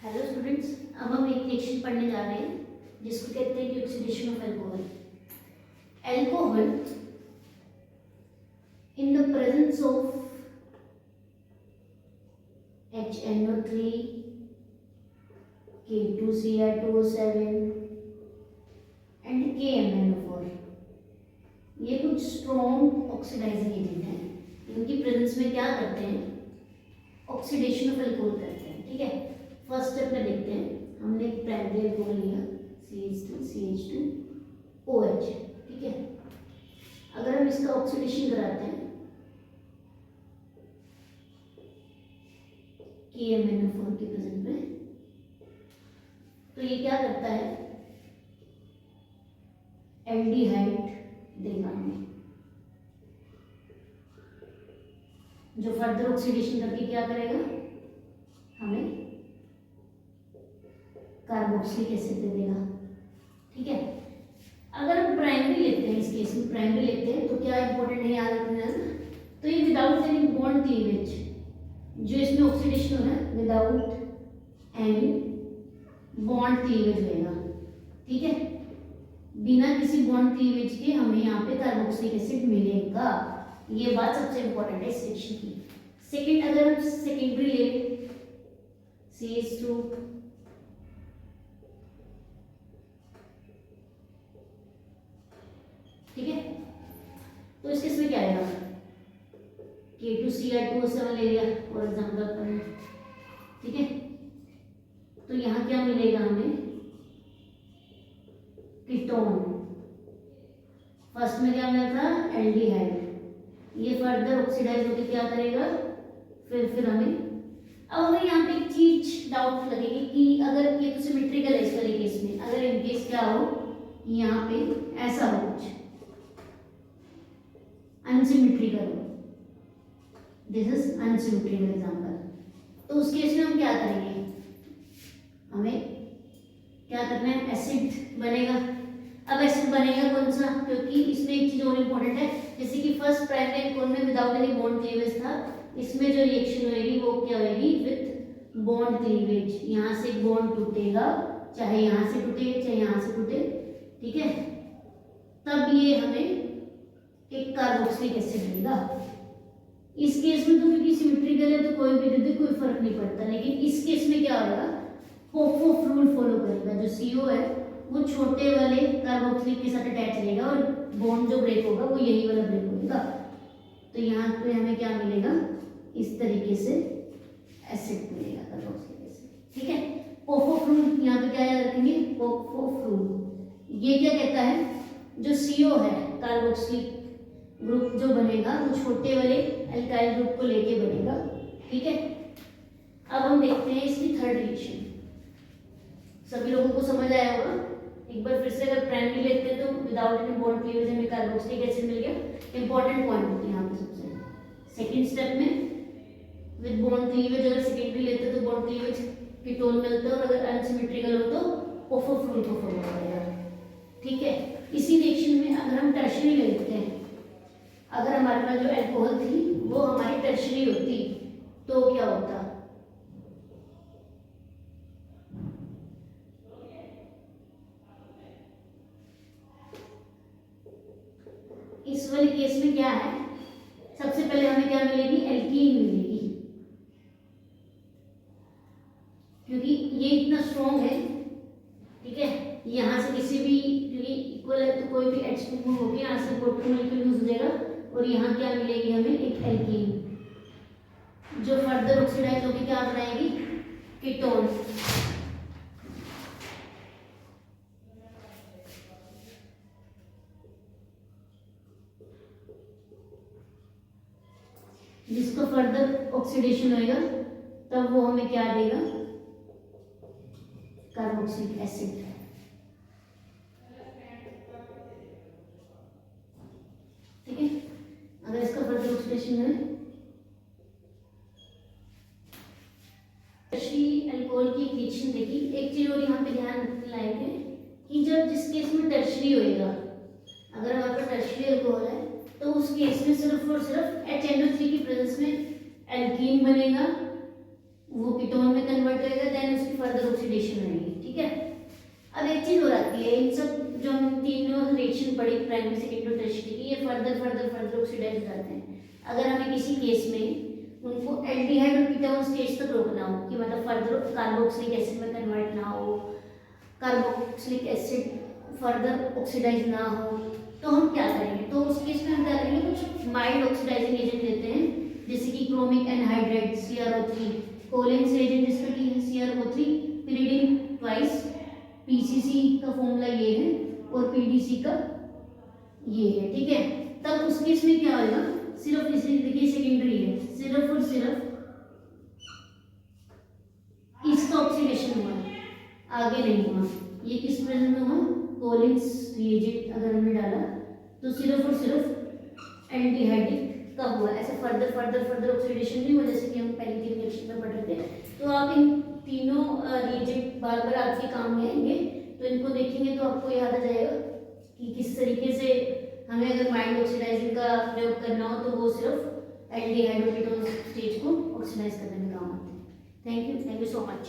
Hello students, अब हम एक रिएक्शन पढ़ने जा रहे हैं जिसको कहते हैं कि oxidation of alcohol. Alcohol in the presence of HNO3, K2Cr2O7 and KMnO4, ये कुछ स्ट्रॉन्ग ऑक्सीडाइजिंग एजेंट हैं। इनकी प्रेजेंस में क्या करते हैं? ऑक्सीडेशन ऑफ अल्कोहल करते हैं। ठीक है, फर्स्ट स्टेप में देखते हैं। हमने एक प्राइमरी अल्कोहल लिया CH2CH2OH। ठीक है, अगर हम इसका ऑक्सीडेशन कराते हैं KMnO4 के प्रेजेंट में, तो ये क्या करता है? एल्डिहाइड देगा हमें, जो फर्दर ऑक्सीडेशन करके क्या करेगा? हमें कार्बोक्सिलिक एसिड दे देगा। ठीक है, अगर हम प्राइमरी लेते हैं, इस केस में प्राइमरी लेते हैं तो क्या इंपॉर्टेंट है याद रखना? तो ये विदाउट एनी बॉन्ड क्लीवेज, जो इसमें ऑक्सीडेशन हो रहा है विदाउट एनी बॉन्ड क्लीवेज होगा। ठीक है, बिना किसी बॉन्ड क्लीवेज के हमें यहाँ पे कार्बोक्सिलिक एसिड मिलेगा। ये बात सबसे इंपॉर्टेंट है इस रिएक्शन की। सेकेंड, अगर हम सेकेंडरी ले CH2 ठीक है, तो इस केस में क्या आएगा? K2Cr2O7 ले लिया फॉर एग्जाम्पल अपन। ठीक है, तो यहाँ क्या मिलेगा हमें? कीटोन। फर्स्ट में क्या मिला था? एल्डिहाइड। ये फर्दर ऑक्सीडाइज होकर क्या करेगा? फिर हमें, अब हमें यहाँ पे एक चीज डाउट लगेगी कि अगर ये तो सिमेट्रिकल है इस वाले केस में, अगर इन केस क्या हो, यहाँ पे ऐसा हो, कुछ अनसिमेट्रिकल हो, दिस इज अनसिमेट्रिकल एग्जांपल, तो उस केस में हम क्या करेंगे? हमें क्या करना है? एसिड बनेगा। अब एसिड बनेगा कौन सा? क्योंकि इसमें एक चीज और इंपॉर्टेंट है, जैसे कि फर्स्ट प्राइमरी अल्कोहल में विदाउट एनी बॉन्ड क्लीवेज था, इसमें जो रिएक्शन होगी वो क्या होगी? With bond cleavage. यहाँ से बॉन्ड टूटेगा, चाहे यहाँ से टूटे चाहे यहाँ से टूटे। ठीक है, तब ये हमें एक कार्बोक्सिलिक एसिड मिलेगा। इस केस में तो क्योंकि सिमेट्रिकल है तो कोई भी दे दे कोई फर्क नहीं पड़ता, लेकिन इस केस में क्या होगा? पोपोफ रूल फॉलो करेगा। जो CO है वो छोटे वाले कार्बोक्सिलिक के साथ अटैच रहेगा और बॉन्ड जो ब्रेक होगा वो यही वाला ब्रेक होगा। तो यहाँ पे हमें क्या मिलेगा? इस तरीके से एसिड मिलेगा, कार्बोक्सिलिक एसिड। ठीक है, पोपोफ रूल यहाँ पे क्या याद रखेंगे? पोपोफ रूल ये क्या कहता है? जो CO है कार्बोक्सिलिक ग्रुप जो बनेगा वो छोटे वाले एल्काइल ग्रुप को लेके बनेगा। ठीक है, अब हम देखते हैं इसकी थर्ड रिएक्शन। सभी लोगों को समझ आया होगा। एक बार फिर से अगर प्राइमरी लेते हैं तो विदाउट एनी बॉन्ड क्लीवेज हमें कार्बोक्सिलिक एसिड मिल गया। इंपॉर्टेंट पॉइंट यहाँ पे सबसे सेकंड स्टेप में विद बॉन्ड क्लीवेज, अगर सेकेंडरी लेते हैं तो बॉन्ड क्लीवेज कीटोन मिलता है, और अगर अनसिमेट्रिकल हो तो पोपोफ रूल को फॉलो करेगा। ठीक है, इसी रिएक्शन में अगर हम टर्शियरी लेते हैं, अगर हमारे पास जो अल्कोहल थी वो हमारी टर्शियरी होती तो क्या होता? इस वाले केस में क्या है? सबसे पहले हमें क्या मिलेगी? एल्कीन मिलेगी, क्योंकि ये इतना स्ट्रॉन्ग है। ठीक है, यहाँ से किसी भी, क्योंकि इक्वल है तो कोई भी H2 मूव होगी, यहाँ से प्रोटॉन मॉलिक्यूल यूज हो जाएगा और यहाँ क्या मिलेगी हमें? एक एल्कीन, जो फर्दर ऑक्सीडाइज होकर क्या बनाएगी? कीटोन। जिसको फर्दर ऑक्सीडेशन होएगा तब वो हमें क्या देगा? Carboxylic acid. ठीक है, अगर इसका फर्दर ऑक्सीडेशन है, टर्शियरी अल्कोहल की रिएक्शन देखी। एक चीज और यहाँ पे ध्यान रखने लायक है कि जब जिस केस में टर्शियरी होएगा, अगर हमारे पास टर्शियरी अल्कोहल है तो उस केस में सिर्फ और सिर्फ HNO3 की प्रेजेंस में एल्कीन बनेगा, वो कीटोन में कन्वर्ट होएगा, देन उसकी फर्दर ऑक्सीडेशन रहेगी, ठीक है। अब एक चीज और आती है, इन सब जो हम तीनों रिएक्शन पढ़ी प्राइमरी सेकेंडरी और टर्शियरी की, ये फर्दर ऑक्सीडाइज हो जाते हैं। अगर हमें किसी केस में उनको एल्डिहाइड और कीटोन स्टेज तक रोकना हो कि मतलब फर्दर कार्बोक्सिलिक एसिड में कन्वर्ट ना हो, कार्बोक्सिलिक एसिड फर्दर ऑक्सीडाइज ना हो, तो हम क्या करेंगे? तो उस केस में हम क्या करेंगे, कुछ माइल्ड ऑक्सीडाइजिंग एजेंट लेते हैं, जैसे कि क्रोमिक एनहाइड्राइड CrO3, कोलेंस एजेंट जिसका की है CrO3, पिरिडिन ट्वाइस, PCC का फॉर्मूला ये है और PDC का ये है, ठीक है। तब उस केस में क्या होगा, सिर्फ इसे देखिए सेकेंडरी है, सिर्फ और सिर्फ इसका ऑक्सीडेशन हुआ, आगे नहीं हुआ। ये किस प्रेजेंट में हुआ, कोलिन्स रिएजेंट अगर हमने डाला तो सिर्फ और सिर्फ एल्डिहाइडिक का हुआ, ऐसे फर्दर ऑक्सीडेशन नहीं हुआ, जैसे कि हम पहले की रिएक्शन में पढ़ रहे थे। तो आप इन तीनों रिएजेंट बार बार आपके काम में आएंगे, तो इनको देखेंगे तो आपको याद आ जाएगा कि किस तरीके से हमें अगर माइल्ड ऑक्सीडाइजिंग का प्रयोग करना हो तो वो सिर्फ एल्डिहाइड और कीटोन स्टेज को ऑक्सीडाइज करने में काम आते हैं। Thank you so much.